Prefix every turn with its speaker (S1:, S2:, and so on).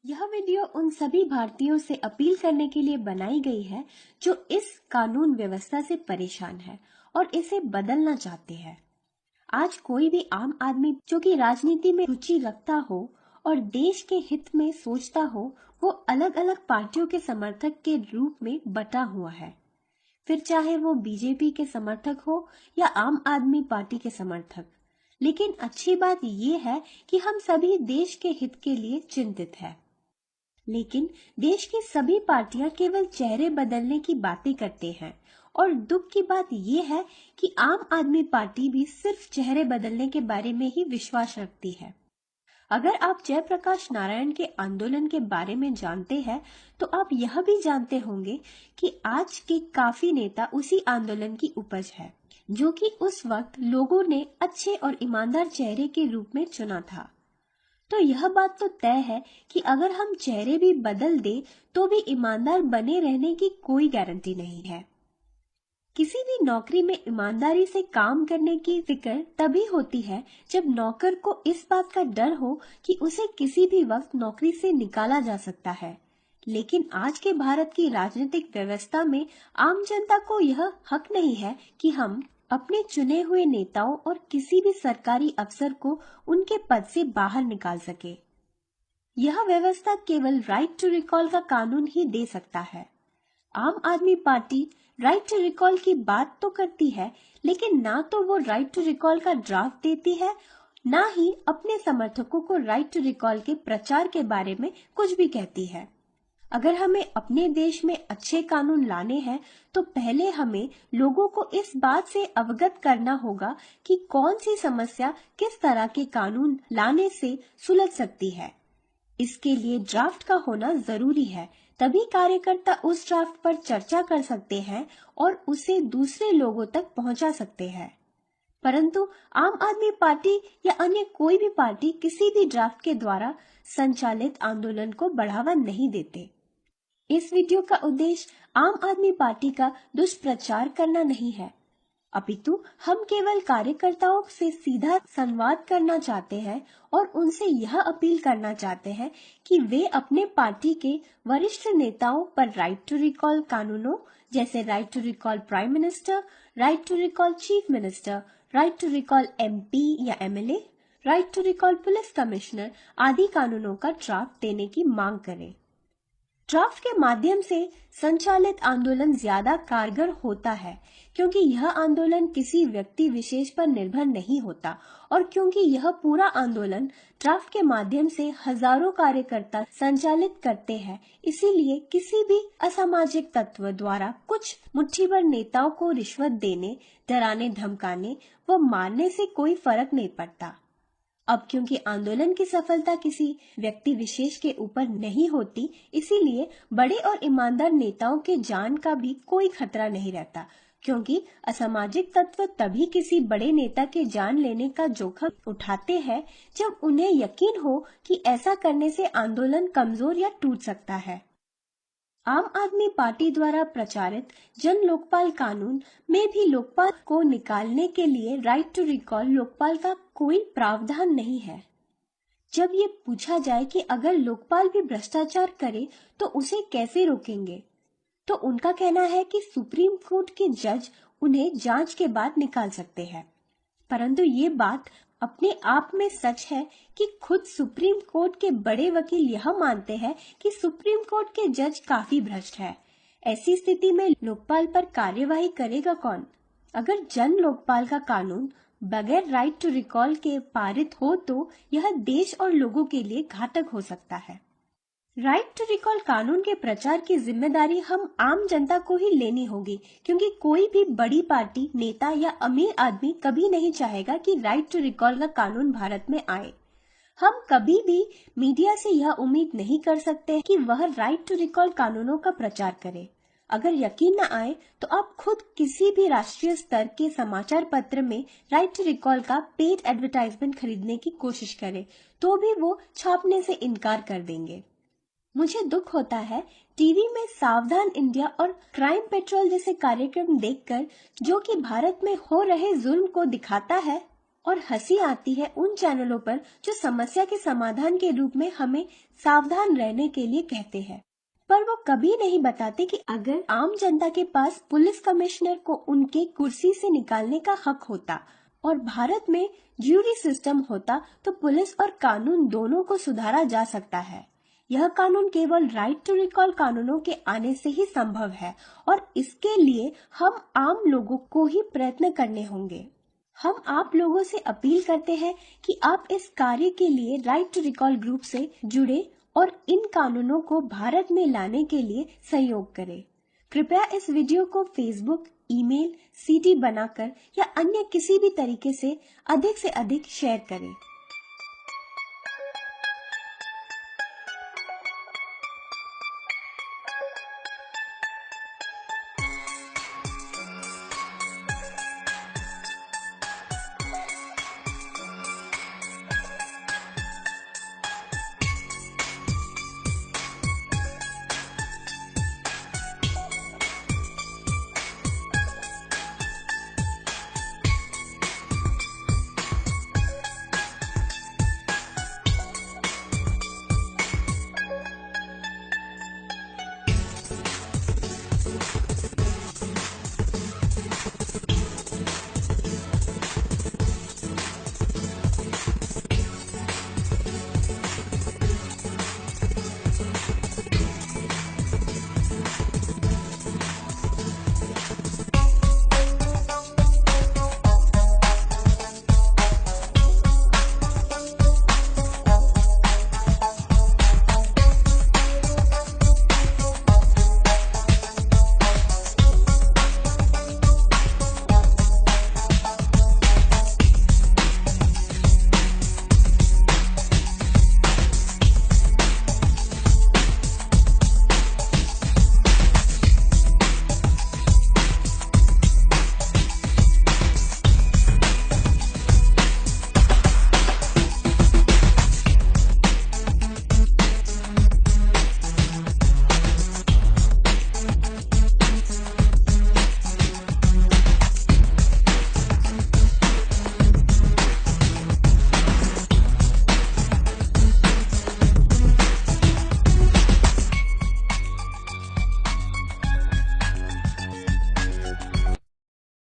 S1: यह वीडियो उन सभी भारतीयों से अपील करने के लिए बनाई गई है जो इस कानून व्यवस्था से परेशान है और इसे बदलना चाहते हैं। आज कोई भी आम आदमी जो कि राजनीति में रुचि रखता हो और देश के हित में सोचता हो, वो अलग अलग पार्टियों के समर्थक के रूप में बटा हुआ है। फिर चाहे वो बीजेपी के समर्थक हो या आम आदमी पार्टी के समर्थक। लेकिन अच्छी बात ये है कि हम सभी देश के हित के लिए चिंतित हैं। लेकिन देश की सभी पार्टियां केवल चेहरे बदलने की बातें करते हैं और दुख की बात यह है कि आम आदमी पार्टी भी सिर्फ चेहरे बदलने के बारे में ही विश्वास रखती है। अगर आप जयप्रकाश नारायण के आंदोलन के बारे में जानते हैं तो आप यह भी जानते होंगे कि आज के काफी नेता उसी आंदोलन की उपज है, जो कि उस वक्त लोगों ने अच्छे और ईमानदार चेहरे के रूप में चुना था। तो यह बात तो तय है कि अगर हम चेहरे भी बदल दे तो भी ईमानदार बने रहने की कोई गारंटी नहीं है। किसी भी नौकरी में ईमानदारी से काम करने की फिक्र तभी होती है जब नौकर को इस बात का डर हो कि उसे किसी भी वक्त नौकरी से निकाला जा सकता है। लेकिन आज के भारत की राजनीतिक व्यवस्था में आम जनता को यह हक नहीं है कि हम अपने चुने हुए नेताओं और किसी भी सरकारी अफसर को उनके पद से बाहर निकाल सके। यह व्यवस्था केवल राइट टू रिकॉल का कानून ही दे सकता है। आम आदमी पार्टी राइट टू रिकॉल की बात तो करती है, लेकिन ना तो वो राइट टू रिकॉल का ड्राफ्ट देती है, ना ही अपने समर्थकों को राइट टू रिकॉल के प्रचार के बारे में कुछ भी कहती है। अगर हमें अपने देश में अच्छे कानून लाने हैं तो पहले हमें लोगों को इस बात से अवगत करना होगा कि कौन सी समस्या किस तरह के कानून लाने से सुलझ सकती है। इसके लिए ड्राफ्ट का होना जरूरी है, तभी कार्यकर्ता उस ड्राफ्ट पर चर्चा कर सकते हैं और उसे दूसरे लोगों तक पहुंचा सकते हैं। परंतु आम आदमी पार्टी या अन्य कोई भी पार्टी किसी भी ड्राफ्ट के द्वारा संचालित आंदोलन को बढ़ावा नहीं देते। इस वीडियो का उद्देश्य आम आदमी पार्टी का दुष्प्रचार करना नहीं है, अपितु हम केवल कार्यकर्ताओं से सीधा संवाद करना चाहते हैं और उनसे यह अपील करना चाहते हैं कि वे अपने पार्टी के वरिष्ठ नेताओं पर राइट टू रिकॉल कानूनों जैसे right to recall prime minister, right to recall chief minister, right to recall MP या MLA, right to recall police commissioner आदि कानूनों का ड्राफ्ट देने की मांग करें। ड्राफ्ट के माध्यम से संचालित आंदोलन ज्यादा कारगर होता है, क्योंकि यह आंदोलन किसी व्यक्ति विशेष पर निर्भर नहीं होता और क्योंकि यह पूरा आंदोलन ड्राफ्ट के माध्यम से हजारों कार्यकर्ता संचालित करते हैं, इसीलिए किसी भी असामाजिक तत्व द्वारा कुछ मुट्ठीभर नेताओं को रिश्वत देने, डराने, धमकाने व मारने से कोई फर्क नहीं पड़ता। अब क्योंकि आंदोलन की सफलता किसी व्यक्ति विशेष के ऊपर नहीं होती, इसीलिए बड़े और ईमानदार नेताओं के जान का भी कोई खतरा नहीं रहता, क्योंकि असामाजिक तत्व तभी किसी बड़े नेता के जान लेने का जोखिम उठाते हैं जब उन्हें यकीन हो कि ऐसा करने से आंदोलन कमजोर या टूट सकता है। आम आदमी पार्टी द्वारा प्रचारित जन लोकपाल कानून में भी लोकपाल को निकालने के लिए राइट टू रिकॉल लोकपाल का कोई प्रावधान नहीं है। जब ये पूछा जाए कि अगर लोकपाल भी भ्रष्टाचार करे तो उसे कैसे रोकेंगे, तो उनका कहना है कि सुप्रीम कोर्ट के जज उन्हें जांच के बाद निकाल सकते हैं। परंतु ये बात अपने आप में सच है कि खुद सुप्रीम कोर्ट के बड़े वकील यह मानते हैं कि सुप्रीम कोर्ट के जज काफी भ्रष्ट है। ऐसी स्थिति में लोकपाल पर कार्यवाही करेगा कौन? अगर जन लोकपाल का कानून बगैर राइट टू रिकॉल के पारित हो तो यह देश और लोगों के लिए घातक हो सकता है। राइट टू रिकॉल कानून के प्रचार की जिम्मेदारी हम आम जनता को ही लेनी होगी, क्योंकि कोई भी बड़ी पार्टी, नेता या अमीर आदमी कभी नहीं चाहेगा कि राइट टू रिकॉल का कानून भारत में आए। हम कभी भी मीडिया से यह उम्मीद नहीं कर सकते कि वह राइट टू रिकॉल कानूनों का प्रचार करे। अगर यकीन न आए तो आप खुद किसी भी राष्ट्रीय स्तर के समाचार पत्र में राइट टू रिकॉल का पेड एडवर्टाइजमेंट खरीदने की कोशिश करें, तो भी वो छापने से इनकार कर देंगे। मुझे दुख होता है टीवी में सावधान इंडिया और क्राइम पेट्रोल जैसे कार्यक्रम देखकर, जो कि भारत में हो रहे जुल्म को दिखाता है। और हंसी आती है उन चैनलों पर जो समस्या के समाधान के रूप में हमें सावधान रहने के लिए कहते हैं, पर वो कभी नहीं बताते कि अगर आम जनता के पास पुलिस कमिश्नर को उनके कुर्सी से निकालने का हक होता और भारत में ज्यूरी सिस्टम होता तो पुलिस और कानून दोनों को सुधारा जा सकता है। यह कानून केवल राइट टू रिकॉल कानूनों के आने से ही संभव है और इसके लिए हम आम लोगों को ही प्रयत्न करने होंगे। हम आप लोगों से अपील करते हैं कि आप इस कार्य के लिए राइट टू रिकॉल ग्रुप से जुड़े और इन कानूनों को भारत में लाने के लिए सहयोग करें। कृपया इस वीडियो को फेसबुक, ईमेल, सीडी बनाकर या अन्य किसी भी तरीके से अधिक शेयर करें।